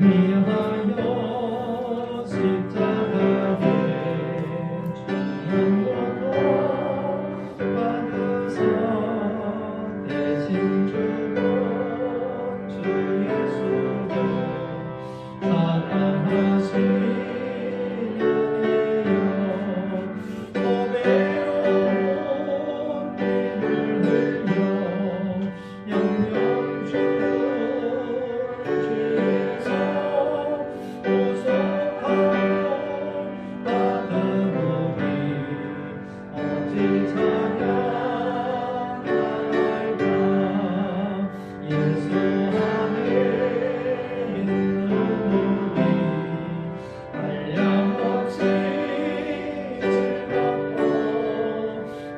위하여 십자가에 죽는 것도 받으사 대신 죽은 주 예수를 사랑하시는 고배로운 힘을 흘려 영영 주를 주에서 구속하고 받은 우리 어찌 찬양할까. 예수 안에 있는 우리 한량없이 즐겁고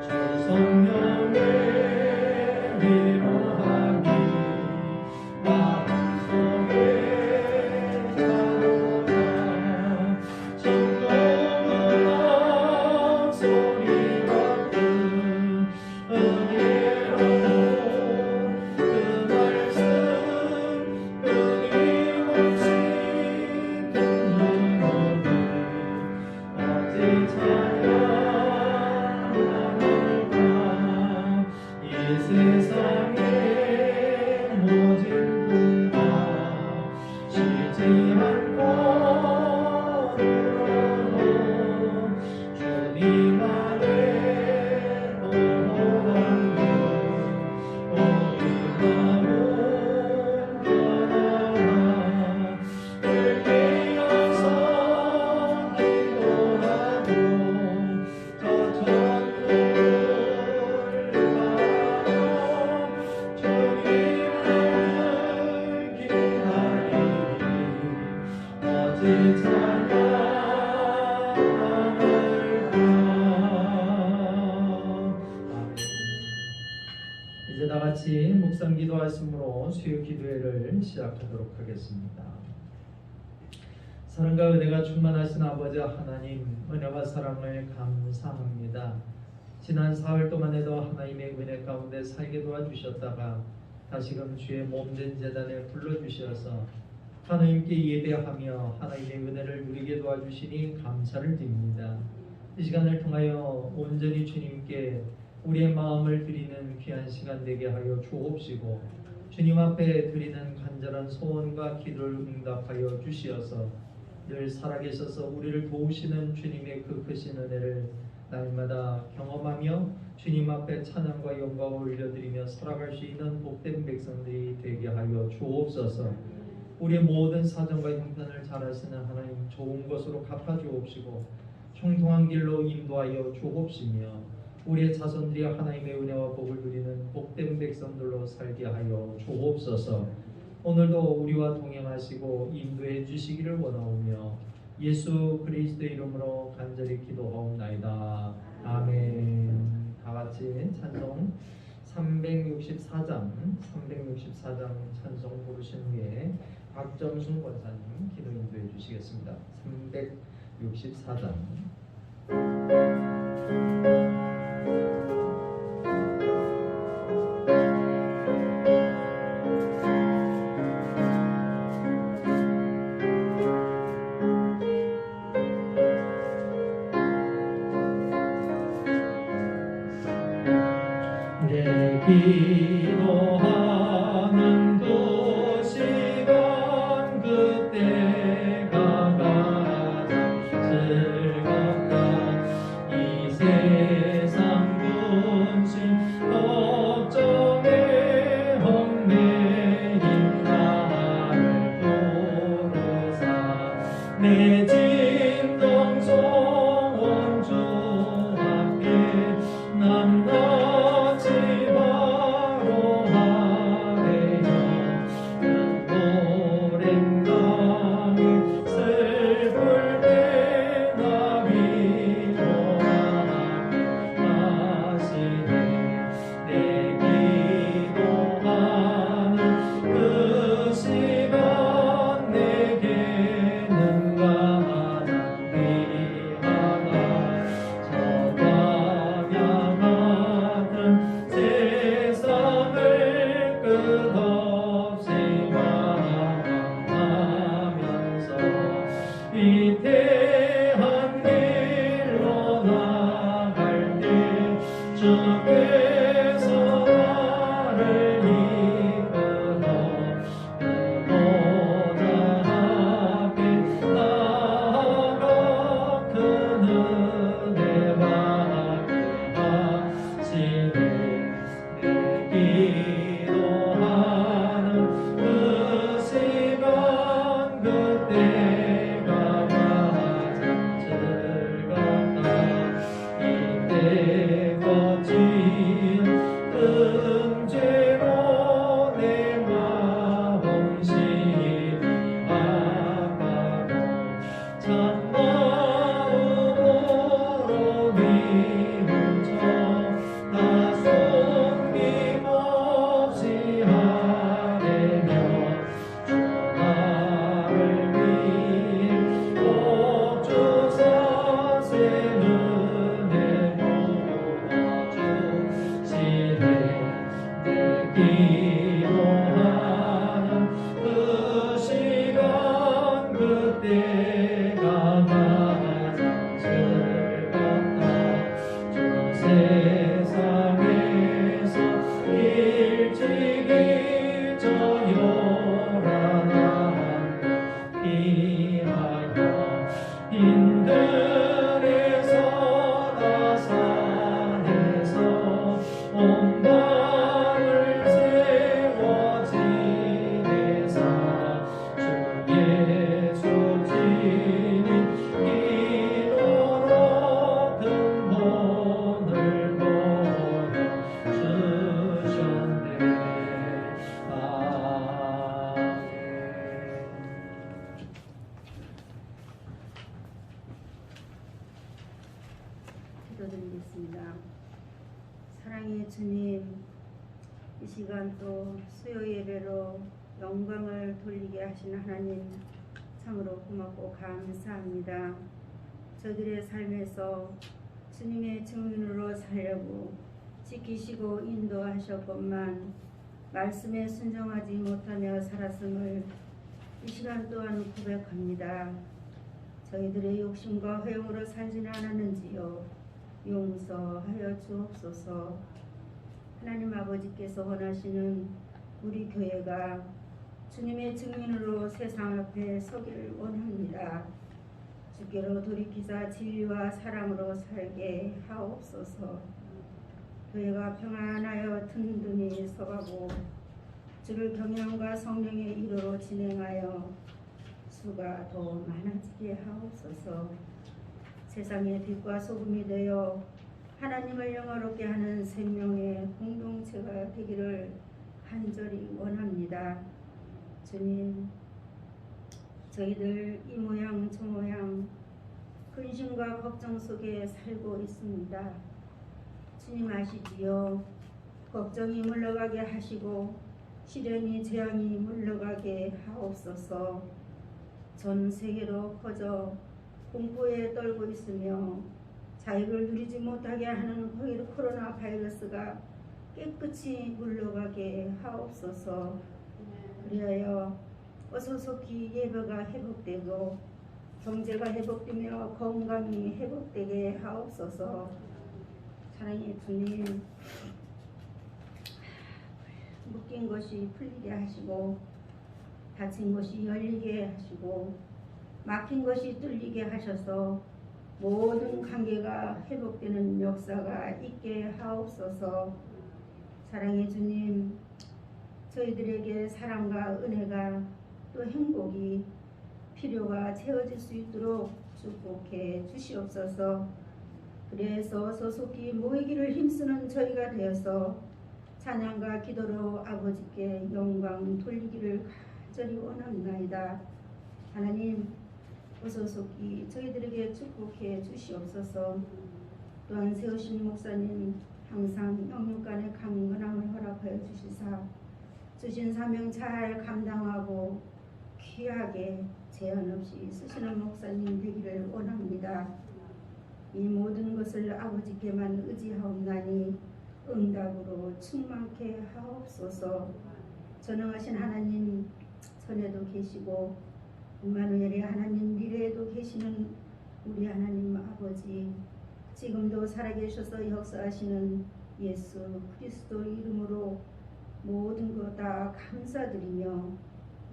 주 성령의 위로하니 마음속에 자로다. 천국음악 소리 같은 은혜로운 그 말씀 끊임없이 듣는 우리 어찌 찬양할까. 이 세상의 모진 풍파 쉬지 않고 불어도 주님 안에 도모하는 우리 마음 변하라. 불기어서 기도하고 저 천국을 바라고 주님을 기다리니 어찌 찬양할까. 아멘. 이제 다 같이 묵상 기도하심으로 수요 기도회를 시작하도록 하겠습니다. 사랑과 은혜가 충만하신 아버지 하나님, 은혜와 사랑을 감사합니다. 지난 사흘 동안에도 하나님의 은혜 가운데 살게 도와주셨다가 다시금 주의 몸된 제단에 불러주셔서 하나님께 예배하며 하나님의 은혜를 누리게 도와주시니 감사를 드립니다. 이 시간을 통하여 온전히 주님께 우리의 마음을 드리는 귀한 시간 되게 하여 주옵시고, 주님 앞에 드리는 간절한 소원과 기도를 응답하여 주시어서 늘 살아계셔서 우리를 도우시는 주님의 그 크신 은혜를 날마다 경험하며 주님 앞에 찬양과 영광을 올려드리며 살아갈 수 있는 복된 백성들이 되게 하여 주옵소서. 우리의 모든 사정과 형편을 잘 아시는 하나님, 좋은 것으로 갚아주옵시고 총통한 길로 인도하여 주옵시며 우리의 자손들이 하나님의 은혜와 복을 누리는 복된 백성들로 살게 하여 주옵소서. 오늘도 우리와 동행하시고 인도해 주시기를 원하오며 예수 그리스도의 이름으로 간절히 기도하옵나이다. 아멘. 다 같이 찬송 364장 찬송 부르신 후에 박정순 권사님 기도 인도해 주시겠습니다. 364장. 기도하는 그 시간 그때가 가장 즐겁다. 이 세상 근심 걱정에 얽매인 나를 부르사 내 진정 소원 주 앞에 난 끝없이 망하며 기도드리겠습니다. 사랑의 주님, 이 시간 또 수요 예배로 영광을 돌리게 하신 하나님 참으로 고맙고 감사합니다. 저들의 삶에서 주님의 증인으로 살려고 지키시고 인도하셨건만 말씀에 순종하지 못하며 살았음을 이 시간 또한 고백합니다. 저희들의 욕심과 허영으로 살지는 않았는지요. 용서하여 주옵소서. 하나님 아버지께서 원하시는 우리 교회가 주님의 증인으로 세상 앞에 서기를 원합니다. 주께로 돌이키사 진리와 사랑으로 살게 하옵소서. 교회가 평안하여 든든히 서가고 주를 경영과 성령의 이로로 진행하여 수가 더 많아지게 하옵소서. 세상의 빛과 소금이 되어 하나님을 영화롭게 하는 생명의 공동체가 되기를 간절히 원합니다. 주님, 저희들 이 모양 저 모양 근심과 걱정 속에 살고 있습니다. 주님 아시지요? 걱정이 물러가게 하시고 시련이 재앙이 물러가게 하옵소서. 전 세계로 퍼져 공포에 떨고 있으며 자유를 누리지 못하게 하는 코로나 바이러스가 깨끗이 물러가게 하옵소서. 그리하여 어서 속히 예배가 회복되고 경제가 회복되며 건강이 회복되게 하옵소서. 사랑의 주님, 묶인 것이 풀리게 하시고 닫힌 것이 열리게 하시고 막힌 것이 뚫리게 하셔서 모든 관계가 회복되는 역사가 있게 하옵소서. 사랑의 주님, 저희들에게 사랑과 은혜가 또 행복이 필요가 채워질 수 있도록 축복해 주시옵소서. 그래서 소속히 모이기를 힘쓰는 저희가 되어서 찬양과 기도로 아버지께 영광 돌리기를 간절히 원합니다. 하나님, 소속히 저희들에게 축복해 주시옵소서. 또한 세우신 목사님 항상 영육간의 강건함을 허락하여 주시사 주신 사명 잘 감당하고 귀하게 제한 없이 쓰시는 목사님 되기를 원합니다. 이 모든 것을 아버지께만 의지하옵나니 응답으로 충만케 하옵소서. 전능하신 하나님 전에도 계시고 임마누엘의 하나님 미래에도 계시는 우리 하나님 아버지, 지금도 살아계셔서 역사하시는 예수 그리스도 이름으로 모든 것 다 감사드리며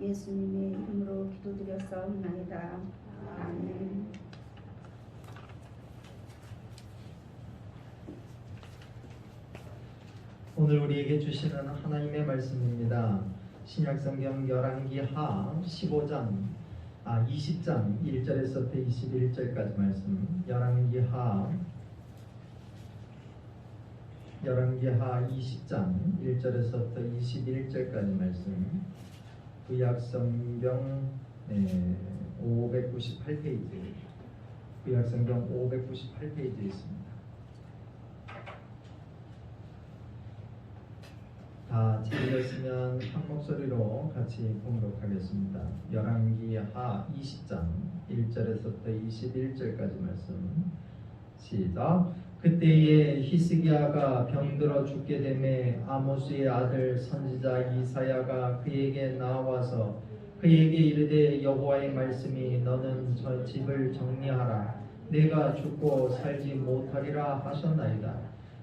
예수님의 이름으로 기도드렸사옵나이다. 아멘. 오늘 우리에게 주시는 하나님의 말씀입니다. 신약성경 열왕기하 20장 1절에서부터 21절까지 말씀. 열왕기하 20장 1절에서부터 21절까지 말씀. 구약성경 598페이지. 구약성경 598페이지에 있습니다. 다 찾으셨으면 한 목소리로 같이 봉독하겠습니다. 열왕기하 20장 1절에서부터 21절까지 말씀. 시작. 그때에 히스기야가 병들어 죽게 되매 아모스의 아들 선지자 이사야가 그에게 나와서 그에게 이르되 여호와의 말씀이 너는 저 집을 정리하라 내가 죽고 살지 못하리라 하셨나이다.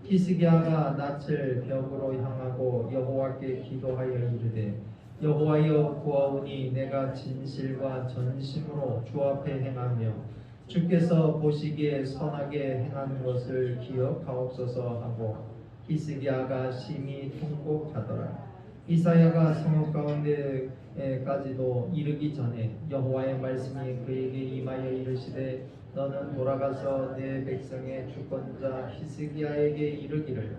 히스기야가 낯을 벽으로 향하고 여호와께 기도하여 이르되 여호와여 구하오니 내가 진실과 전심으로 주 앞에 행하며 주께서 보시기에 선하게 행한 것을 기억하옵소서 하고 히스기야가 심히 통곡하더라. 이사야가 성읍 가운데까지도 이르기 전에 여호와의 말씀이 그에게 임하여 이르시되 너는 돌아가서 내 백성의 주권자 히스기야에게 이르기를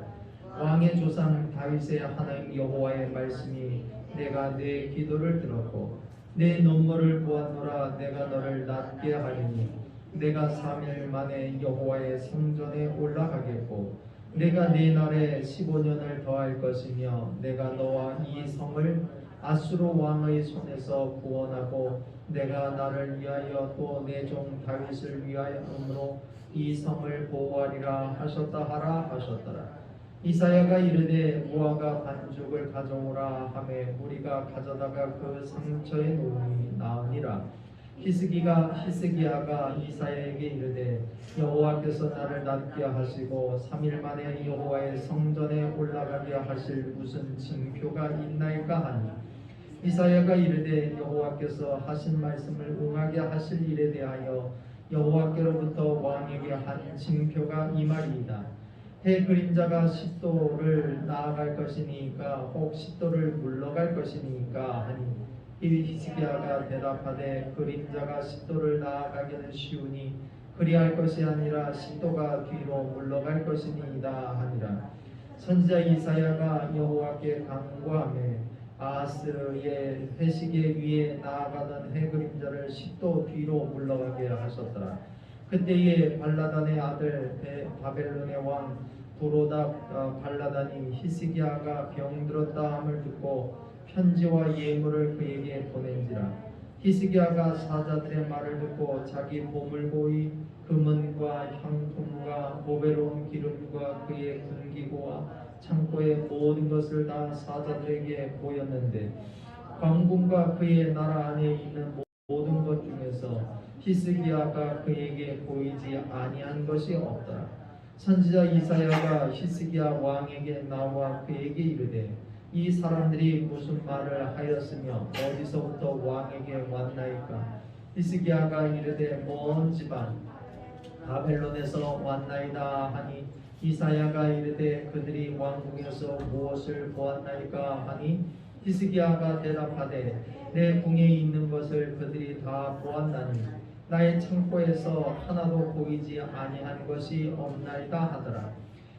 왕의 조상 다윗의 하나님 여호와의 말씀이 내가 내 기도를 들었고 내 눈물을 보았노라. 내가 너를 낫게 하리니 내가 3일 만에 여호와의 성전에 올라가겠고 내가 네 날에 15년을 더할 것이며 내가 너와 이 성을 아수르 왕의 손에서 구원하고 내가 나를 위하여 또 내 종 다윗을 위하여으로 이 성을 보호하리라 하셨다 하라 하셨더라. 이사야가 이르되 무화과 반죽을 가져오라 하매 우리가 가져다가 그 상처에 놓으니 나으니라. 히스기야가 이사야에게 이르되 여호와께서 나를 낫게 하시고 3일 만에 여호와의 성전에 올라가게 하실 무슨 징표가 있나이까 하니 이사야가 이르되 여호와께서 하신 말씀을 응하게 하실 일에 대하여 여호와께로부터 왕에게 한 징표가 이 말이이다. 해 그림자가 10도를 나아갈 것이니까 혹 10도를 물러갈 것이니까 하니 히스기야가 대답하되 그림자가 10도를 나아가기는 쉬우니 그리할 것이 아니라 10도가 뒤로 물러갈 것이니이다 하니라. 선지자 이사야가 여호와께 간구하며 아하스의 회시계 위에 나아가던 해 그림자를 10도 뒤로 물러가게 하셨더라. 그때에 발라단의 아들 바벨론의 왕 도로닥 발라단이 히스기야가 병들었다 함을 듣고 편지와 예물을 그에게 보낸지라. 히스기야가 사자들의 말을 듣고 자기 보물고의 금은과 향품과 보배로운 기름과 그의 군기고와 창고의 모든 것을 다 사자들에게 보였는데 왕궁과 그의 나라 안에 있는 모든 것 중에서 히스기야가 그에게 보이지 아니한 것이 없더라. 선지자 이사야가 히스기야 왕에게 나와 그에게 이르되 이 사람들이 무슨 말을 하였으며 어디서부터 왕에게 왔나이까. 히스기야가 이르되 먼 지방 바벨론에서 왔나이다 하니 이사야가 이르되 그들이 왕궁에서 무엇을 보았나이까 하니 히스기야가 대답하되 내 궁에 있는 것을 그들이 다 보았나니 나의 창고에서 하나도 보이지 아니한 것이 없나이다 하더라.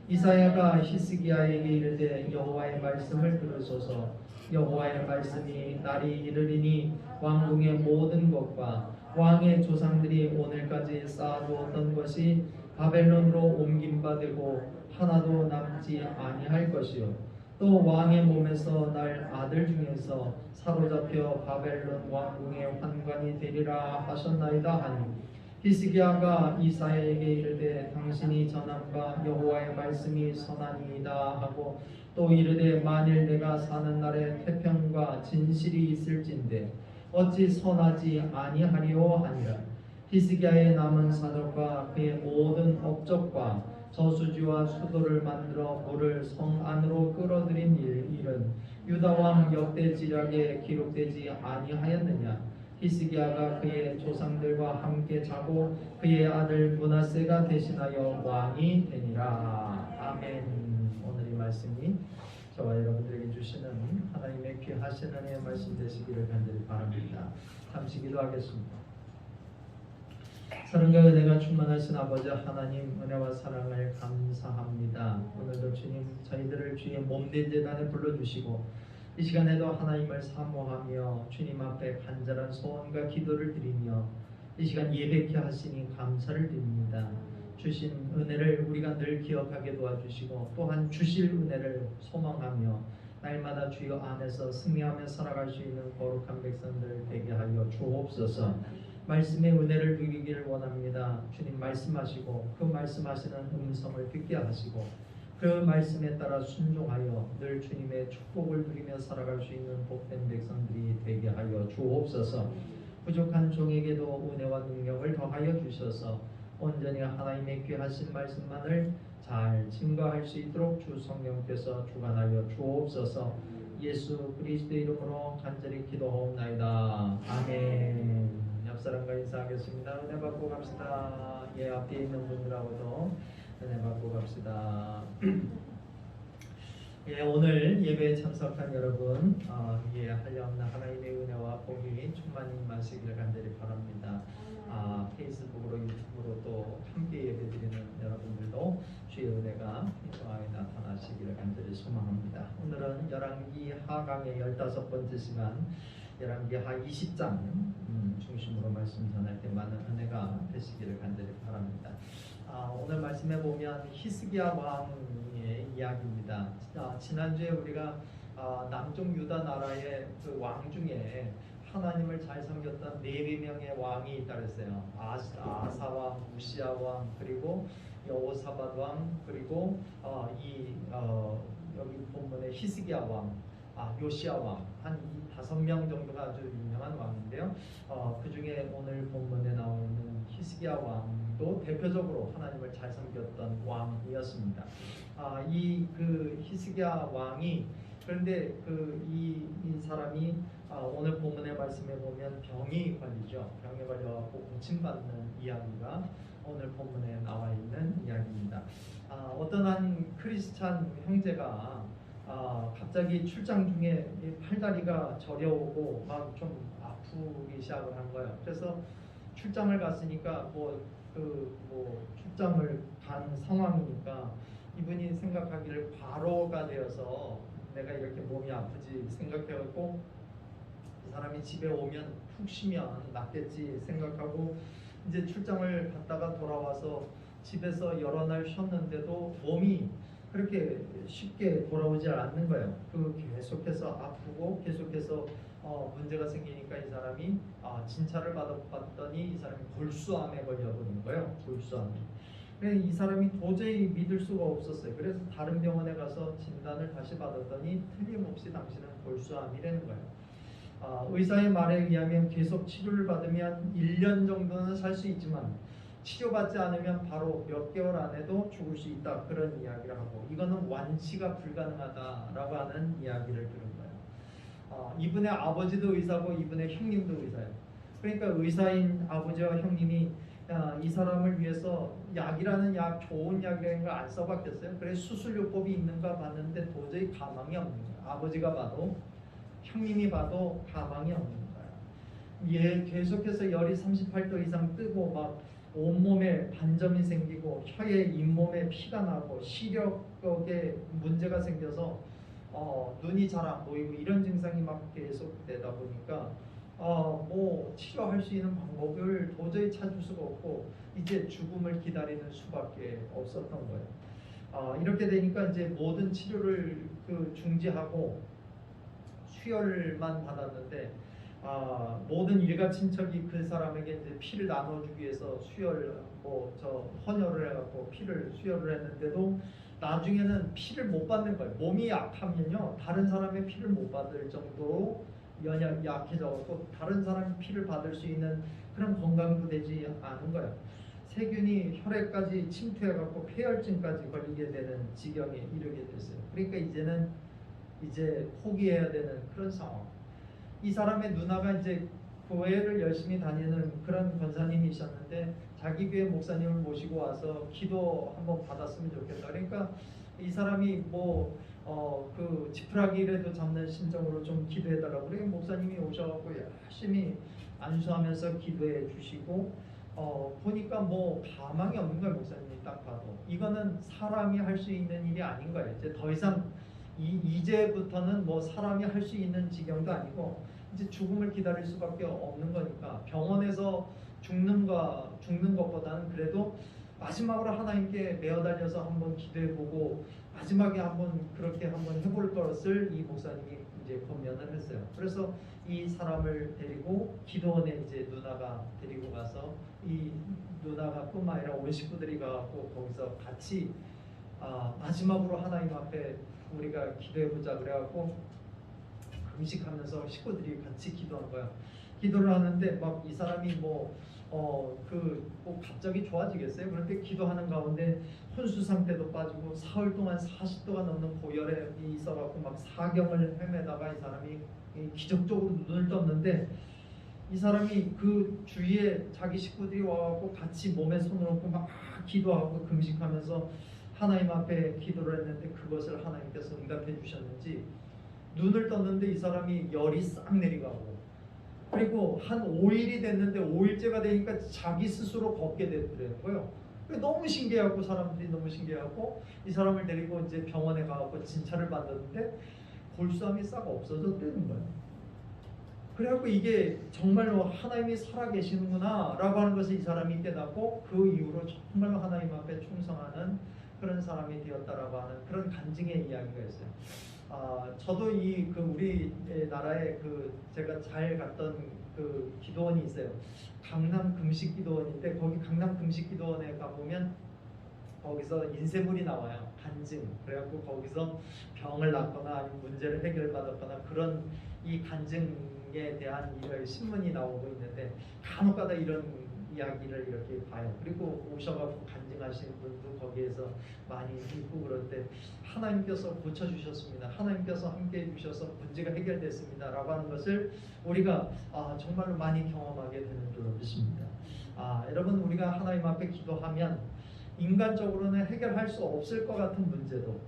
이사야가 히스기야에게 이르되 여호와의 말씀을 들으소서. 여호와의 말씀이 날이 이르리니 왕궁의 모든 것과 왕의 조상들이 오늘까지 쌓아두었던 것이 바벨론으로 옮김받고 하나도 남지 아니할 것이요 또 왕의 몸에서 날 아들 중에서 사로잡혀 바벨론 왕궁의 환관이 되리라 하셨나이다 하니 히스기야가 이사야에게 이르되 당신이 전한 바 여호와의 말씀이 선하니이다 하고 또 이르되 만일 내가 사는 날에 태평과 진실이 있을진데 어찌 선하지 아니하리오 하니라. 히스기야의 남은 사적과 그의 모든 업적과 저수지와 수도를 만들어 물을 성 안으로 끌어들인 일은 유다 왕 역대 지략에 기록되지 아니하였느냐. 히스기야가 그의 조상들과 함께 자고 그의 아들 므낫세가 대신하여 왕이 되니라. 아멘. 오늘 이 말씀이 저와 여러분들에게 주시는 하나님의 귀하신 은혜의 말씀 되시기를 간절히 바랍니다. 잠시 기도하겠습니다. 사랑과 은혜가 충만하신 아버지 하나님, 은혜와 사랑을 감사합니다. 오늘도 주님 저희들을 주의 몸된 제단에 불러주시고 이 시간에도 하나님을 사모하며 주님 앞에 간절한 소원과 기도를 드리며 이 시간 예배케 하시니 감사를 드립니다. 주신 은혜를 우리가 늘 기억하게 도와주시고 또한 주실 은혜를 소망하며 날마다 주여 안에서 승리하며 살아갈 수 있는 거룩한 백성들 되게 하여 주옵소서. 말씀의 은혜를 누리기를 원합니다. 주님 말씀하시고 그 말씀하시는 음성을 듣게 하시고 그 말씀에 따라 순종하여 늘 주님의 축복을 누리며 살아갈 수 있는 복된 백성들이 되게 하여 주옵소서. 부족한 종에게도 은혜와 능력을 더하여 주셔서 온전히 하나님의 귀하신 말씀만을 잘 증거할 수 있도록 주 성령께서 주관하여 주옵소서. 예수 그리스도의 이름으로 간절히 기도하옵나이다. 아멘. 옆사람과 인사하겠습니다. 은혜 받고 갑시다. 예, 앞에 있는 분들하고도 은혜 받고 갑시다. 예, 오늘 예배에 참석한 여러분, 예, 한량없는 하나님의 은혜와 복이 충만히 임하시기를 간절히 바랍니다. 페이스북으로 유튜브로 또 함께 예배드리는 여러분들도 주의 은혜가 통하여 나타나시기를 간절히 소망합니다. 오늘은 열왕기 하강의 15번째 시간, 열왕기 하 20장 중심으로 말씀 전할 때 많은 은혜가 되시기를 간절히 바랍니다. 오늘 말씀해 보면 히스기야 왕의 이야기입니다. 지난주에 우리가 남쪽 유다 나라의 그 왕 중에 하나님을 잘 섬겼던 4명의 왕이 있다 그랬어요. 아사 왕, 우시야 왕, 그리고 여호사밧 왕, 그리고 여기 본문의 히스기야 왕, 요시야 왕, 한 5명 정도가 아주 유명한 왕인데요. 그 중에 오늘 본문에 나오는 히스기야 왕도 대표적으로 하나님을 잘 섬겼던 왕이었습니다. 그 히스기야 왕이 그런데 이 사람이 오늘 본문의 말씀에 보면 병이 걸리죠. 병에 걸려갖고 고침받는 이야기가 오늘 본문에 나와 있는 이야기입니다. 어떤 한 크리스찬 형제가 갑자기 출장 중에 팔다리가 저려오고 막 좀 아프기 시작을 한 거예요. 그래서 출장을 갔으니까 출장을 간 상황이니까 이분이 생각하기를 과로가 되어서 내가 이렇게 몸이 아프지 생각해갖고 그 사람이 집에 오면 푹 쉬면 낫겠지 생각하고 이제 출장을 갔다가 돌아와서 집에서 여러 날 쉬었는데도 몸이 그렇게 쉽게 돌아오지 않는 거예요. 계속해서 아프고 계속해서 문제가 생기니까 이 사람이 진찰을 받았더니 이 사람이 골수암에 걸려버린 거예요. 골수암. 이 사람이 도저히 믿을 수가 없었어요. 그래서 다른 병원에 가서 진단을 다시 받았더니 틀림없이 당신은 골수암이라는 거예요. 의사의 말에 의하면 계속 치료를 받으면 1년 정도는 살 수 있지만 치료받지 않으면 바로 몇 개월 안에도 죽을 수 있다, 그런 이야기를 하고 이거는 완치가 불가능하다라고 하는 이야기를 들은 거예요. 이분의 아버지도 의사고 이분의 형님도 의사예요. 그러니까 의사인 아버지와 형님이 이 사람을 위해서 약이라는 좋은 약이라는 걸 안 써봤겠어요. 그래서 수술요법이 있는가 봤는데 도저히 가망이 없는 거예요. 아버지가 봐도 형님이 봐도 가망이 없는 거예요. 계속해서 열이 38도 이상 뜨고 막 온몸에 반점이 생기고 혀에 잇몸에 피가 나고 시력에 문제가 생겨서 눈이 잘 안 보이고 이런 증상이 막 계속되다 보니까 치료할 수 있는 방법을 도저히 찾을 수가 없고 이제 죽음을 기다리는 수밖에 없었던 거예요. 이렇게 되니까 이제 모든 치료를 중지하고 수혈만 받았는데 모든 일가 친척이 그 사람에게 이제 피를 나눠주기 위해서 헌혈을 해갖고 피를 수혈을 했는데도 나중에는 피를 못 받는 거예요. 몸이 약하면요 다른 사람의 피를 못 받을 정도로 약해져서 다른 사람의 피를 받을 수 있는 그런 건강도 되지 않은 거예요. 세균이 혈액까지 침투해갖고 폐혈증까지 걸리게 되는 지경에 이르게 됐어요. 그러니까 이제는 포기해야 되는 그런 상황. 이 사람의 누나가 이제 교회를 열심히 다니는 그런 권사님이셨는데 자기 교회 목사님을 모시고 와서 기도 한번 받았으면 좋겠다. 그러니까 이 사람이 그 지푸라기라도 잡는 심정으로 좀 기도해달라고 그래. 목사님이 오셔갖고 열심히 안수하면서 기도해 주시고 보니까 가망이 없는 거예요. 목사님이 딱 봐도 이거는 사람이 할 수 있는 일이 아닌 거예요. 이제 더 이상 이제부터는 사람이 할 수 있는 지경도 아니고 이제 죽음을 기다릴 수밖에 없는 거니까 병원에서 죽는 것보다는 그래도 마지막으로 하나님께 매어 달려서 한번 기도해보고 마지막에 그렇게 한번 해볼 것을 이 목사님이 이제 권면을 했어요. 그래서 이 사람을 데리고 기도원에 이제 누나가 데리고 가서 이 누나가 뿐만 아니라 온 식구들이 가고 거기서 같이 마지막으로 하나님 앞에 우리가 기도해보자 그래갖고 금식하면서 식구들이 같이 기도한 거야. 기도를 하는데 막 이 사람이 갑자기 좋아지겠어요? 그런데 기도하는 가운데 혼수 상태도 빠지고 사흘 동안 40도가 넘는 고열에 있어갖고 막 사경을 헤매다가 이 사람이 기적적으로 눈을 떴는데 이 사람이 그 주위에 자기 식구들이 와갖고 같이 몸에 손을 얹고 막 기도하고 금식하면서 하나님 앞에 기도를 했는데 그것을 하나님께서 응답해 주셨는지 눈을 떴는데 이 사람이 열이 싹 내려가고 그리고 한 5일이 됐는데 5일째가 되니까 자기 스스로 걷게 되더라고요. 너무 신기해갖고 사람들이 너무 신기해갖고 이 사람을 데리고 이제 병원에 가갖고 진찰을 받았는데 골수암이 싹 없어졌다는 거예요. 그래갖고 이게 정말로 하나님이 살아계시는구나 라고 하는 것을 이 사람이 깨닫고 그 이후로 정말로 하나님 앞에 충성하는 그런 사람이 되었다라고 하는 그런 간증의 이야기가 있어요. 저도 우리 나라에 제가 잘 갔던 그 기도원이 있어요. 강남 금식기도원인데 거기 강남 금식기도원에 가보면 거기서 인쇄물이 나와요. 간증. 그래갖고 거기서 병을 낫거나 아니면 문제를 해결받았거나 그런 이 간증에 대한 신문이 나오고 있는데 간혹가다 이런 이야기를 이렇게 봐요. 그리고 오셔가지고 간증하시는 분도 거기에서 많이 있고 그런데 하나님께서 고쳐주셨습니다. 하나님께서 함께해 주셔서 문제가 해결됐습니다. 라고 하는 것을 우리가 정말로 많이 경험하게 되는 줄로 믿습니다. 여러분 우리가 하나님 앞에 기도하면 인간적으로는 해결할 수 없을 것 같은 문제도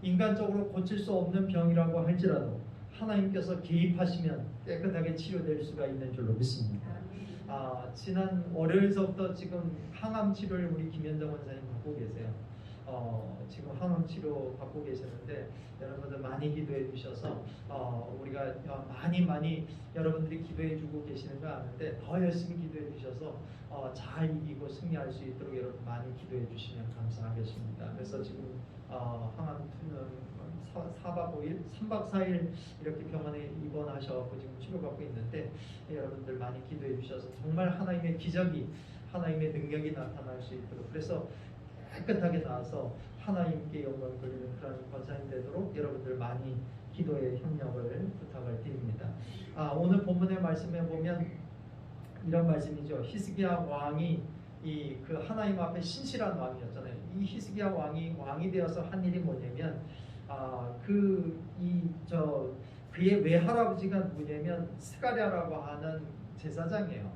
인간적으로 고칠 수 없는 병이라고 할지라도 하나님께서 개입하시면 깨끗하게 치료될 수가 있는 줄로 믿습니다. 지난 월요일서부터 지금 항암 치료를 우리 김현정 원사님 받고 계세요. 지금 항암 치료 받고 계시는데 여러분들 많이 기도해 주셔서 우리가 많이 여러분들이 기도해 주고 계시는 거 아는데 더 열심히 기도해 주셔서 잘 이기고 승리할 수 있도록 여러분 많이 기도해 주시면 감사하겠습니다. 그래서 지금 항암 4박 5일, 3박 4일 이렇게 병원에 입원하셔서 지금 치료받고 있는데 여러분들 많이 기도해 주셔서 정말 하나님의 기적이 하나님의 능력이 나타날 수 있도록 그래서 깨끗하게 나와서 하나님께 영광을 돌리는 그런 권사님 되도록 여러분들 많이 기도의 협력을 부탁을 드립니다. 오늘 본문의 말씀에 보면 이런 말씀이죠. 히스기야 왕이 그 하나님 앞에 신실한 왕이었잖아요. 이 히스기야 왕이 되어서 한 일이 뭐냐면 그의 외할아버지가 누구냐면 스가랴라고 하는 제사장이에요.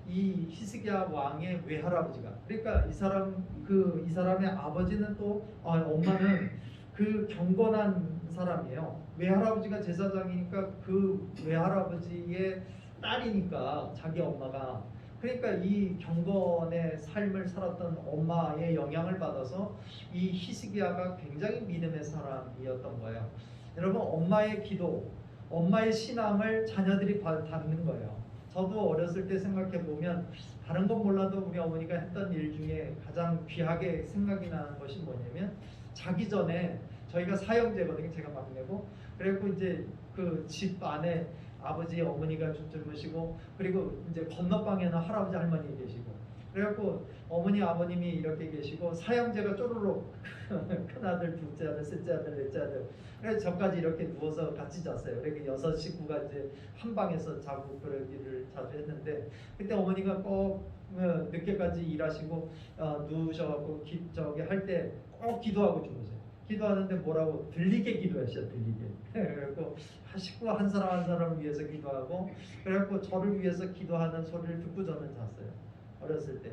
이 히스기야 왕의 외할아버지가 그러니까 이 사람의 아버지는 또 엄마는 그 경건한 사람이에요. 외할아버지가 제사장이니까 그 외할아버지의 딸이니까 자기 엄마가 그러니까 이 경건의 삶을 살았던 엄마의 영향을 받아서 이 히스기야가 굉장히 믿음의 사람이었던 거예요. 여러분 엄마의 기도, 엄마의 신앙을 자녀들이 받는 거예요. 저도 어렸을 때 생각해 보면 다른 건 몰라도 우리 어머니가 했던 일 중에 가장 귀하게 생각이 나는 것이 뭐냐면 자기 전에 저희가 사형제거든요. 제가 막내고 그래갖고 이제 그 집 안에 아버지 어머니가 주무시고 그리고 이제 건너방에는 할아버지 할머니 계시고 그래갖고 어머니 아버님이 이렇게 계시고 사형제가 쪼르륵 큰아들, 둘째 아들, 셋째 아들, 넷째 아들. 그래서 저까지 이렇게 누워서 같이 잤어요. 그러니까 6 식구가 이제 한 방에서 자고 그러기를 자주 했는데, 그때 어머니가 꼭 늦게까지 일하시고 누우셔갖고 저기 할 때 꼭 기도하고 주무세요. 기도하는데 뭐라고 들리게 기도하셔, 들리게. 그래갖고 식구 한 사람 한 사람을 위해서 기도하고, 그래갖고 저를 위해서 기도하는 소리를 듣고 저는 잤어요. 어렸을 때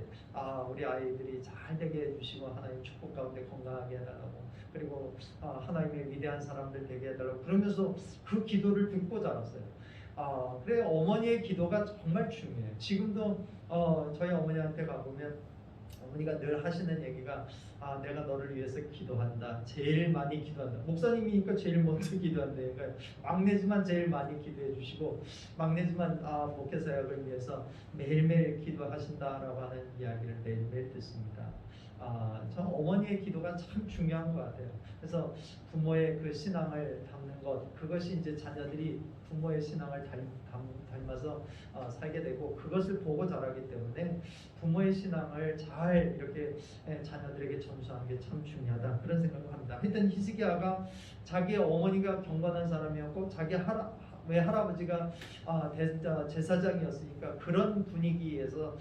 우리 아이들이 잘 되게 해주시고 하나님 축복 가운데 건강하게 해달라고, 그리고 하나님의 위대한 사람들 되게 해달라고, 그러면서 그 기도를 듣고 자랐어요. 그래 어머니의 기도가 정말 중요해요. 지금도 저희 어머니한테 가보면 어머니가 늘 하시는 얘기가 내가 너를 위해서 기도한다. 제일 많이 기도한다. 목사님이니까 제일 먼저 기도한대. 그러니까 막내지만 제일 많이 기도해 주시고, 막내지만 목회사역을 위해서 매일매일 기도하신다라고 하는 이야기를 매일매일 듣습니다. 저 어머니의 기도가 참 중요한 것 같아요. 그래서 부모의 그 신앙을 담는 것, 그것이 이제 자녀들이 부모의 신앙을 닮아서 살게 되고, 그것을 보고 자라기 때문에 부모의 신앙을 잘 이렇게 자녀들에게 전수하는 게 참 중요하다, 그런 생각을 합니다. 하여튼 히스기야가 자기 어머니가 경건한 사람이었고 자기 외할아버지가 제사장이었으니까 그런 분위기에서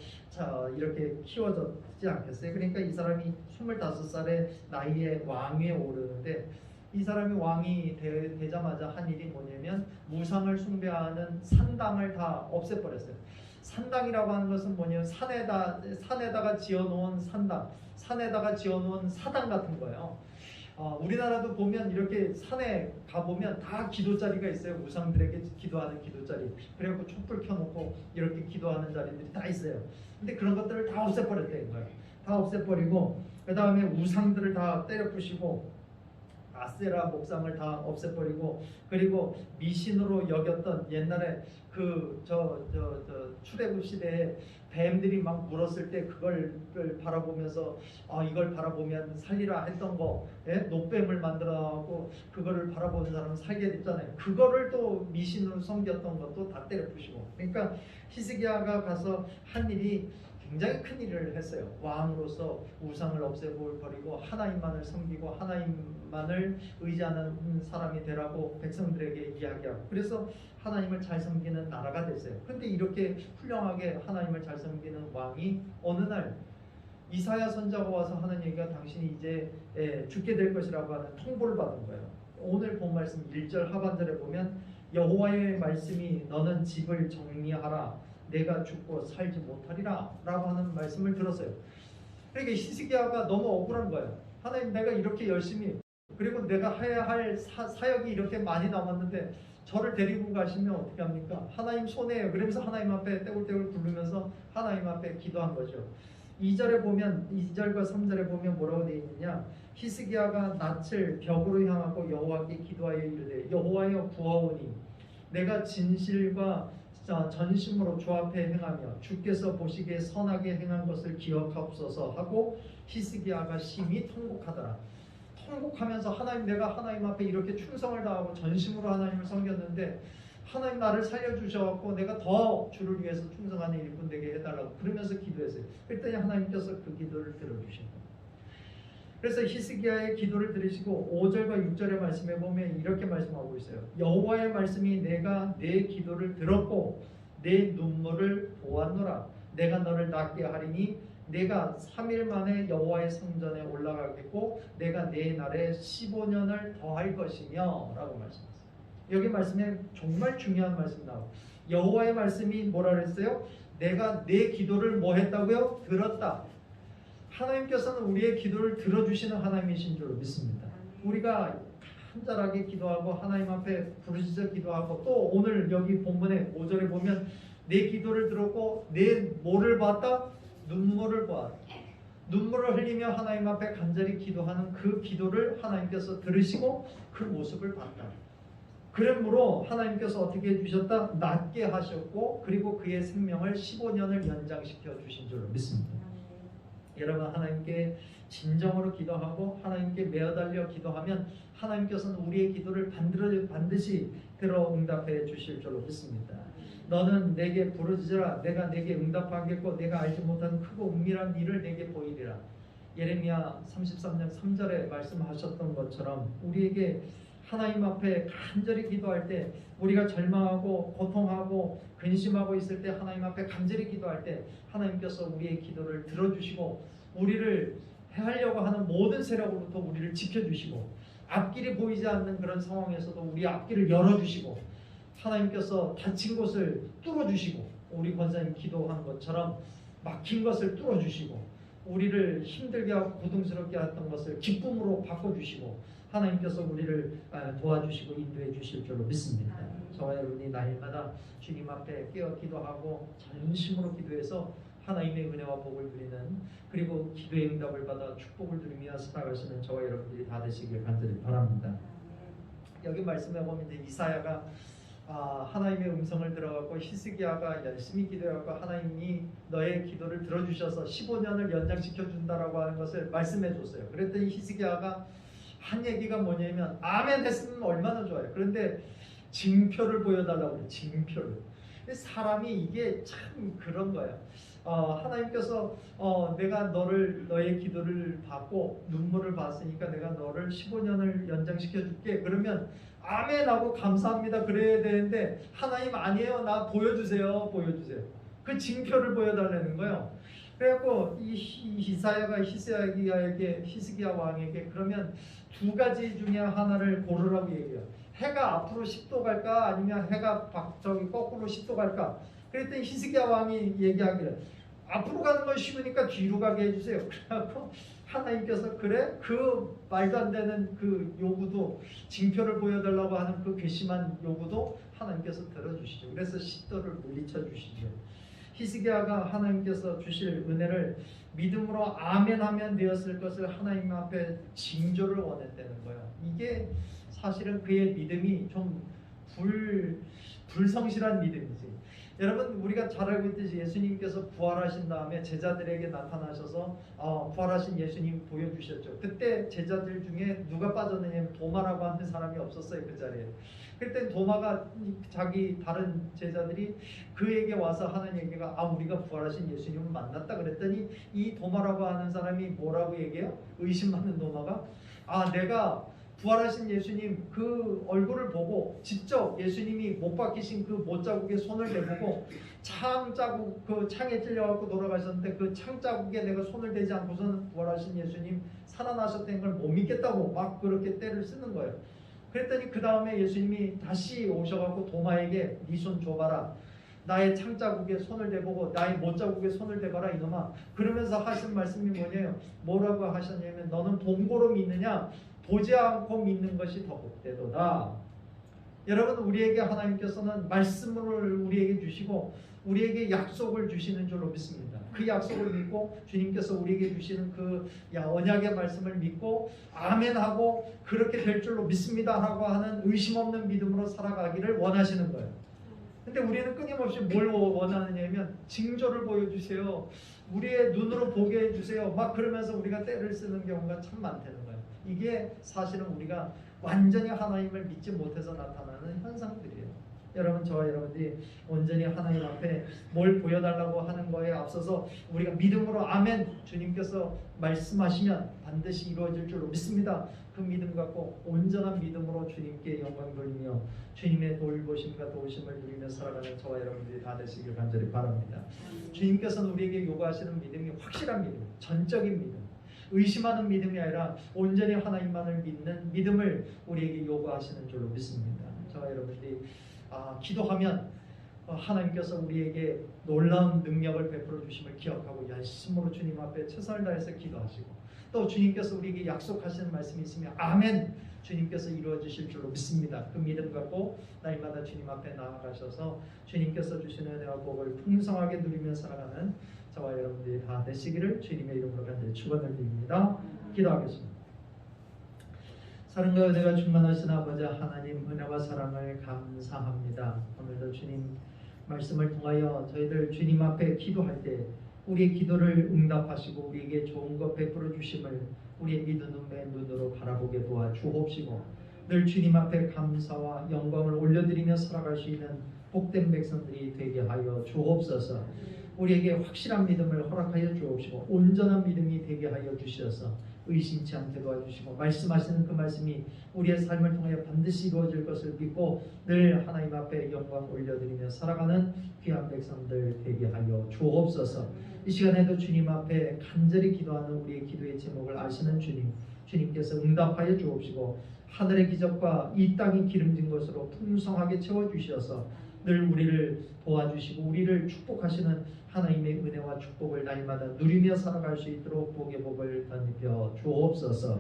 이렇게 키워졌지 않겠어요? 그러니까 이 사람이 25살의 나이에 왕위에 오르는데, 이 사람이 왕이 되자마자 한 일이 뭐냐면 무상을 숭배하는 산당을 다 없애버렸어요. 산당이라고 하는 것은 뭐냐면 산에다가 지어놓은 산당, 산에다가 지어놓은 사당 같은 거예요. 우리나라도 보면 이렇게 산에 가보면 다 기도자리가 있어요. 우상들에게 기도하는 기도자리. 그래갖고 촛불 켜놓고 이렇게 기도하는 자리들이 다 있어요. 근데 그런 것들을 다 없애버렸다는 거예요. 다 없애버리고, 그 다음에 우상들을 다 때려 부시고, 아세라 목상을 다 없애버리고, 그리고 미신으로 여겼던 옛날에 출애굽 시대에 뱀들이 막 물었을 때 그걸 바라보면서 이걸 바라보면 살리라 했던 거, 노뱀을 만들어갖고 그거를 바라보는 사람은 살게 됐잖아요. 그거를 또 미신으로 섬겼던 것도 다 때려 부시고. 그러니까 히스기야가 가서 한 일이 굉장히 큰 일을 했어요. 왕으로서 우상을 없애버리고 하나님만을 섬기고 하나님만을 의지하는 사람이 되라고 백성들에게 이야기하고, 그래서 하나님을 잘 섬기는 나라가 됐어요. 그런데 이렇게 훌륭하게 하나님을 잘 섬기는 왕이 어느 날 이사야 선자가 와서 하는 얘기가 당신이 이제 죽게 될 것이라고 하는 통보를 받은 거예요. 오늘 본 말씀 1절 하반절에 보면 여호와의 말씀이 너는 집을 정리하라, 내가 죽고 살지 못하리라 라고 하는 말씀을 들었어요. 그러니까 히스기야가 너무 억울한 거예요. 하나님, 내가 이렇게 열심히, 그리고 내가 해야 할 사역이 이렇게 많이 남았는데 저를 데리고 가시면 어떻게 합니까? 하나님 손해예요. 그러면서 하나님 앞에 떼굴떼굴 굴르면서 하나님 앞에 기도한 거죠. 2절에 보면, 2절과 3절에 보면 뭐라고 되어 있느냐, 히스기야가 낯을 벽으로 향하고 여호와께 기도하여 이르되 여호와여 구하오니 내가 진실과 전심으로 주 앞에 행하며 주께서 보시기에 선하게 행한 것을 기억하옵소서 하고 히스기야가 심히 통곡하더라. 통곡하면서 하나님, 내가 하나님 앞에 이렇게 충성을 다하고 전심으로 하나님을 섬겼는데 하나님 나를 살려주셔서 내가 더 주를 위해서 충성하는 일꾼 되게 해달라고 그러면서 기도했어요. 그랬더니 하나님께서 그 기도를 들어주신 거예요. 그래서 히스기야의 기도를 들으시고 5절과 6절의 말씀에 보면 이렇게 말씀하고 있어요. 여호와의 말씀이 내가 내 기도를 들었고 내 눈물을 보았노라. 내가 너를 낫게 하리니 내가 3일 만에 여호와의 성전에 올라가겠고 내가 내 날에 15년을 더할 것이며 라고 말씀하셨어요. 여기 말씀에 정말 중요한 말씀 나와요. 여호와의 말씀이 뭐라 그랬어요? 내가 내 기도를 뭐 했다고요? 들었다. 하나님께서는 우리의 기도를 들어주시는 하나님이신 줄 믿습니다. 우리가 간절하게 기도하고 하나님 앞에 부르짖어 기도하고, 또 오늘 여기 본문에 5절에 보면 내 기도를 들었고 내 뭐를 봤다? 눈물을 보았다. 눈물을 흘리며 하나님 앞에 간절히 기도하는 그 기도를 하나님께서 들으시고 그 모습을 봤다. 그러므로 하나님께서 어떻게 해주셨다? 낫게 하셨고 그리고 그의 생명을 15년을 연장시켜 주신 줄로 믿습니다. 여러분, 하나님께 진정으로 기도하고 하나님께 매어달려 기도하면 하나님께서는 우리의 기도를 반드시 들어 응답해 주실 줄로 믿습니다. 너는 내게 부르짖으라 내가 내게 응답하겠고 내가 알지 못한 크고 은밀한 일을 내게 보이리라. 예레미야 33장 3절에 말씀하셨던 것처럼 우리에게 하나님 앞에 간절히 기도할 때, 우리가 절망하고 고통하고 근심하고 있을 때 하나님 앞에 간절히 기도할 때 하나님께서 우리의 기도를 들어주시고 우리를 해하려고 하는 모든 세력으로부터 우리를 지켜주시고 앞길이 보이지 않는 그런 상황에서도 우리 앞길을 열어주시고 하나님께서 닫힌 곳을 뚫어주시고 우리 권사님 기도한 것처럼 막힌 것을 뚫어주시고 우리를 힘들게 하고 고통스럽게 했던 것을 기쁨으로 바꿔주시고 하나님께서 우리를 도와주시고 인도해 주실 줄로 믿습니다. 저와 여러분이 날마다 주님 앞에 깨어 기도하고 전심으로 기도해서 하나님의 은혜와 복을 누리는, 그리고 기도의 응답을 받아 축복을 누리며 살아가시는 저와 여러분들이 다 되시길 간절히 바랍니다. 여기 말씀해 보면 이제 이사야가 하나님의 음성을 들어갖고 히스기야가 열심히 기도해갖고 하나님이 너의 기도를 들어주셔서 15년을 연장시켜 준다라고 하는 것을 말씀해 줬어요. 그랬더니 히스기야가 한 얘기가 뭐냐면 아멘 했으면 얼마나 좋아요. 그런데 징표를 보여달라고 그래요. 징표를. 사람이 이게 참 그런 거야. 하나님께서 내가 너의 기도를 받고 눈물을 봤으니까 내가 너를 15년을 연장시켜 줄게. 그러면 아멘하고 감사합니다 그래야 되는데 하나님 아니에요. 나 보여주세요. 그 징표를 보여달라는 거예요. 그래갖고 이 이사야가 히스기야 왕에게 그러면 두 가지 중에 하나를 고르라고 얘기해요. 해가 앞으로 10도 갈까 아니면 해가 거꾸로 10도 갈까. 그랬더니 히스기야 왕이 얘기하기를 앞으로 가는 건 쉬우니까 뒤로 가게 해주세요. 그래갖고 하나님께서 그래? 그 말도 안 되는 그 요구도, 징표를 보여달라고 하는 그 괘씸한 요구도 하나님께서 들어주시죠. 그래서 10도를 물리쳐 주시죠. 히스기야가 하나님께서 주실 은혜를 믿음으로 아멘하면 되었을 것을 하나님 앞에 징조를 원했다는 거예요. 이게 사실은 그의 믿음이 좀 불성실한 믿음이지. 여러분 우리가 잘 알고 있듯이 예수님께서 부활하신 다음에 제자들에게 나타나셔서 부활하신 예수님 보여주셨죠. 그때 제자들 중에 누가 빠졌느냐면 도마라고 하는 사람이 없었어요. 그 자리에. 그때 도마가 자기 다른 제자들이 그에게 와서 하는 얘기가 우리가 부활하신 예수님을 만났다 그랬더니 이 도마라고 하는 사람이 뭐라고 얘기해요? 의심 많은 도마가 내가 부활하신 예수님 그 얼굴을 보고 직접 예수님이 못 박히신 그 못자국에 손을 대보고 창자국, 그 창에 찔려갖고 돌아가셨는데 그 창자국에 내가 손을 대지 않고서는 부활하신 예수님 살아나셨다는 걸 못 믿겠다고 막 그렇게 때를 쓰는 거예요. 그랬더니 그 다음에 예수님이 다시 오셔갖고 도마에게 네 손 줘봐라. 나의 창자국에 손을 대보고 나의 못자국에 손을 대봐라 이놈아. 그러면서 하신 말씀이 뭐라고 하셨냐면 너는 본고로 믿느냐 보지 않고 믿는 것이 더 복되도다. 여러분 우리에게 하나님께서는 말씀을 우리에게 주시고 우리에게 약속을 주시는 줄로 믿습니다. 그 약속을 믿고 주님께서 우리에게 주시는 그 언약의 말씀을 믿고 아멘하고 그렇게 될 줄로 믿습니다 라고 하는 의심 없는 믿음으로 살아가기를 원하시는 거예요. 근데 우리는 끊임없이 뭘 원하느냐면 징조를 보여주세요. 우리의 눈으로 보게 해주세요. 막 그러면서 우리가 때를 쓰는 경우가 참 많다는 거예요. 이게 사실은 우리가 완전히 하나님을 믿지 못해서 나타나는 현상들이에요. 여러분 저와 여러분들이 온전히 하나님 앞에 뭘 보여달라고 하는 거에 앞서서 우리가 믿음으로 아멘 주님께서 말씀하시면 반드시 이루어질 줄로 믿습니다. 그 믿음 갖고 온전한 믿음으로 주님께 영광 돌리며 주님의 돌보심과 도우심을 누리며 살아가는 저와 여러분들이 다 되시길 간절히 바랍니다. 주님께서는 우리에게 요구하시는 믿음이 확실한 믿음, 전적인 믿음, 의심하는 믿음이 아니라 온전히 하나님만을 믿는 믿음을 우리에게 요구하시는 줄로 믿습니다. 저와 여러분들이 기도하면 하나님께서 우리에게 놀라운 능력을 베풀어 주심을 기억하고 열심으로 주님 앞에 최선을 다해서 기도하시고 또 주님께서 우리에게 약속하시는 말씀이 있으면 아멘 주님께서 이루어 주실 줄로 믿습니다. 그 믿음 갖고 날마다 주님 앞에 나아가셔서 주님께서 주시는 은혜와 복을 풍성하게 누리며 살아가는 저와 여러분들이 다 되시기를 주님의 이름으로 간절히 축원을 드립니다. 기도하겠습니다. 사랑과 은혜가 충만하신 아버지 하나님 은혜와 사랑을 감사합니다. 오늘도 주님 말씀을 통하여 저희들 주님 앞에 기도할 때 우리의 기도를 응답하시고 우리에게 좋은 것 베풀어 주심을 우리의 믿음의 눈으로 바라보게 도와주옵시고 늘 주님 앞에 감사와 영광을 올려드리며 살아갈 수 있는 복된 백성들이 되게 하여 주옵소서. 우리에게 확실한 믿음을 허락하여 주옵시고 온전한 믿음이 되게 하여 주셔서 의심치 않게 도와주시고 말씀하시는 그 말씀이 우리의 삶을 통해 반드시 이루어질 것을 믿고 늘 하나님 앞에 영광 올려드리며 살아가는 귀한 백성들 되게 하여 주옵소서. 이 시간에도 주님 앞에 간절히 기도하는 우리의 기도의 제목을 아시는 주님께서 응답하여 주옵시고 하늘의 기적과 이 땅이 기름진 것으로 풍성하게 채워주셔서 늘 우리를 도와주시고 우리를 축복하시는 하나님의 은혜와 축복을 날마다 누리며 살아갈 수 있도록 복의 복을 덧입혀 주옵소서.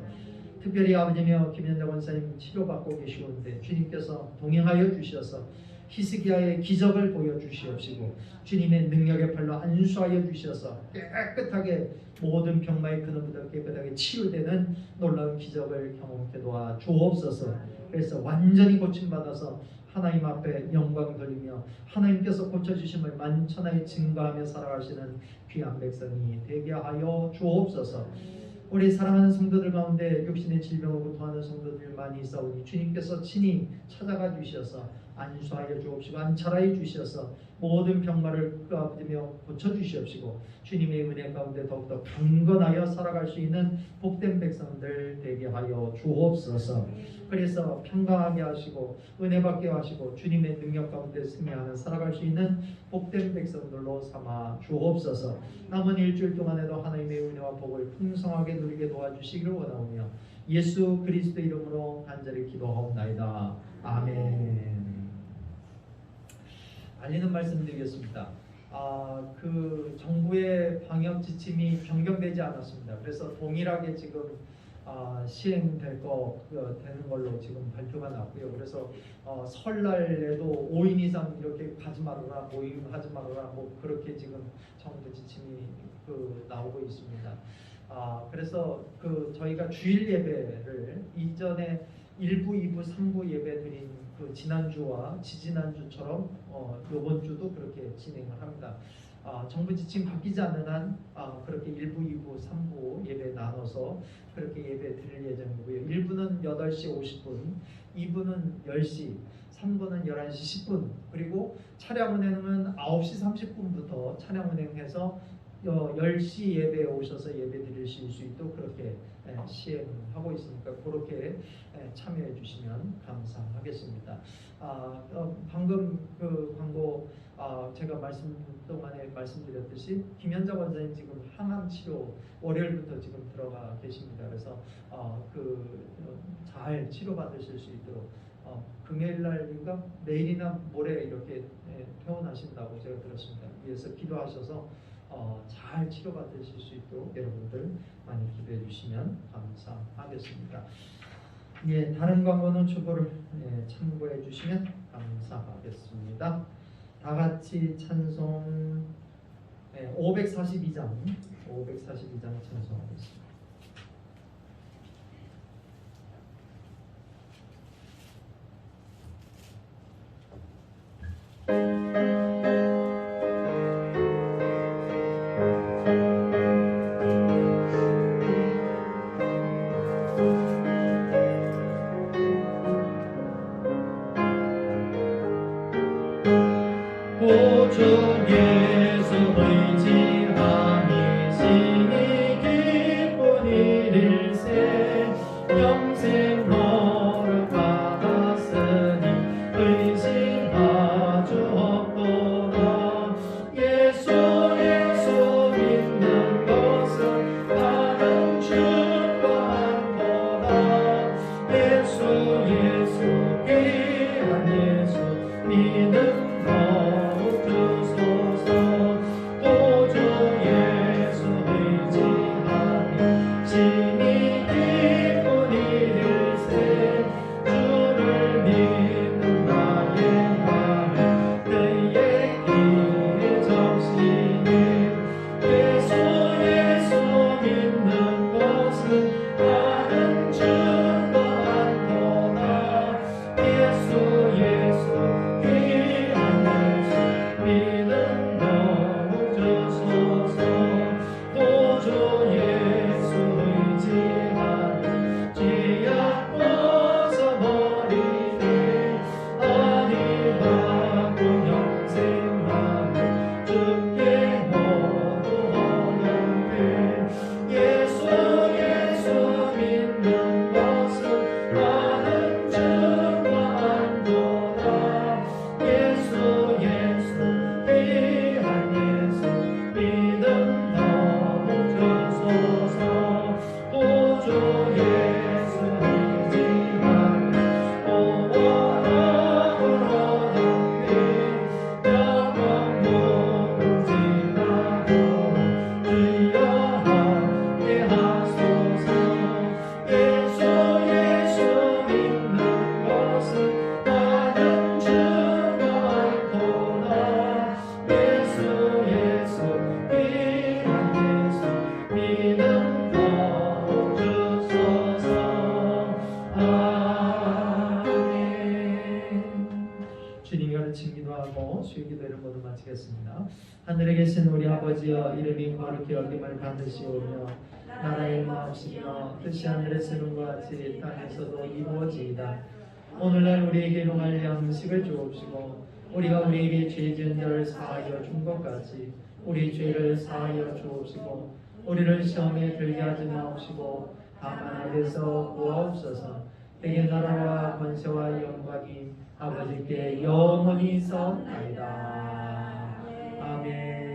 특별히 아버지며 김현자 권사님 치료받고 계시는데 주님께서 동행하여 주셔서 히스기야의 기적을 보여주시옵시고 주님의 능력의 팔로 안수하여 주셔서 깨끗하게 모든 병마의 근원부터 깨끗하게 치유되는 놀라운 기적을 경험케 도와 주옵소서. 그래서 완전히 고침받아서 하나님 앞에 영광 돌리며 하나님께서 고쳐주심을 만천하에 증거하며 살아가시는 귀한 백성이 되게 하여 주옵소서. 우리 사랑하는 성도들 가운데 육신의 질병을 고통하는 성도들 많이 있사오니 주님께서 친히 찾아가 주셔서 안수하여 주옵시고 안찰하여 주셔서 모든 병마를 끄어들며 고쳐주시옵시고 주님의 은혜 가운데 더욱더 강건하여 살아갈 수 있는 복된 백성들 되게 하여 주옵소서. 그래서 평강하게 하시고 은혜 받게 하시고 주님의 능력 가운데 승리하며 살아갈 수 있는 복된 백성들로 삼아 주옵소서. 남은 일주일 동안에도 하나님의 은혜와 복을 풍성하게 누리게 도와주시기를 원하오며 예수 그리스도 이름으로 간절히 기도하옵나이다. 아멘. 알리는 말씀 드리겠습니다. 그 정부의 방역 지침이 변경되지 않았습니다. 그래서 동일하게 지금 시행될 되는 걸로 지금 발표가 났고요. 그래서 설날에도 5인 이상 이렇게 가지 말아라, 모임하지 말아라, 뭐 그렇게 지금 정부 지침이 나오고 있습니다. 그래서 저희가 주일 예배를 이전에 1부, 2부, 3부 예배 드린 지난주와 지지난주처럼 이번 주도 그렇게 진행을 합니다. 정부 지침 바뀌지 않는 한 그렇게 1부, 2부, 3부 예배 나눠서 그렇게 예배 드릴 예정이고요. 1부는 8시 50분, 2부는 10시, 3부는 11시 10분, 그리고 차량 운행은 9시 30분부터 차량 운행해서 10시 예배에 오셔서 예배 드리실 수 있도록 그렇게 시행하고 있으니까 그렇게 참여해 주시면 감사하겠습니다. 방금 그 광고 제가 말씀 동안에 말씀드렸듯이 김현자 원장님 지금 항암 치료 월요일부터 지금 들어가 계십니다. 그래서 잘 치료 받으실 수 있도록 금요일 날인가 내일이나 모레 이렇게 퇴원하신다고 제가 들었습니다. 위해서 기도하셔서 잘 치료받으실 수 있도록 여러분들 많이 기도해 주시면 감사하겠습니다. 예, 다른 광고는 추보를 참고해 주시면 감사하겠습니다. 다 같이 찬송 542장 찬송하겠습니다. 예수 귀한 예수 믿음 거룩 주소 주의 기도를 모두 마치겠습니다. 하늘에 계신 우리 아버지여, 이름이 거룩히 여김을 받으시오며 나라의 마음시며 뜻이 하늘에서 이룬 것 같이 땅에서도 이루어지이다. 오늘날 우리에게 일용할 양식을 주옵시고 우리가 우리에게 죄 지은 자를 사하여 준 것 같이 우리 죄를 사하여 주옵시고 우리를 시험에 들게 하지 마옵시고 다만 악에서 구하옵소서. 내게 나라와 권세와 영광이 아버지께 영원히 있사옵나이다. 아멘.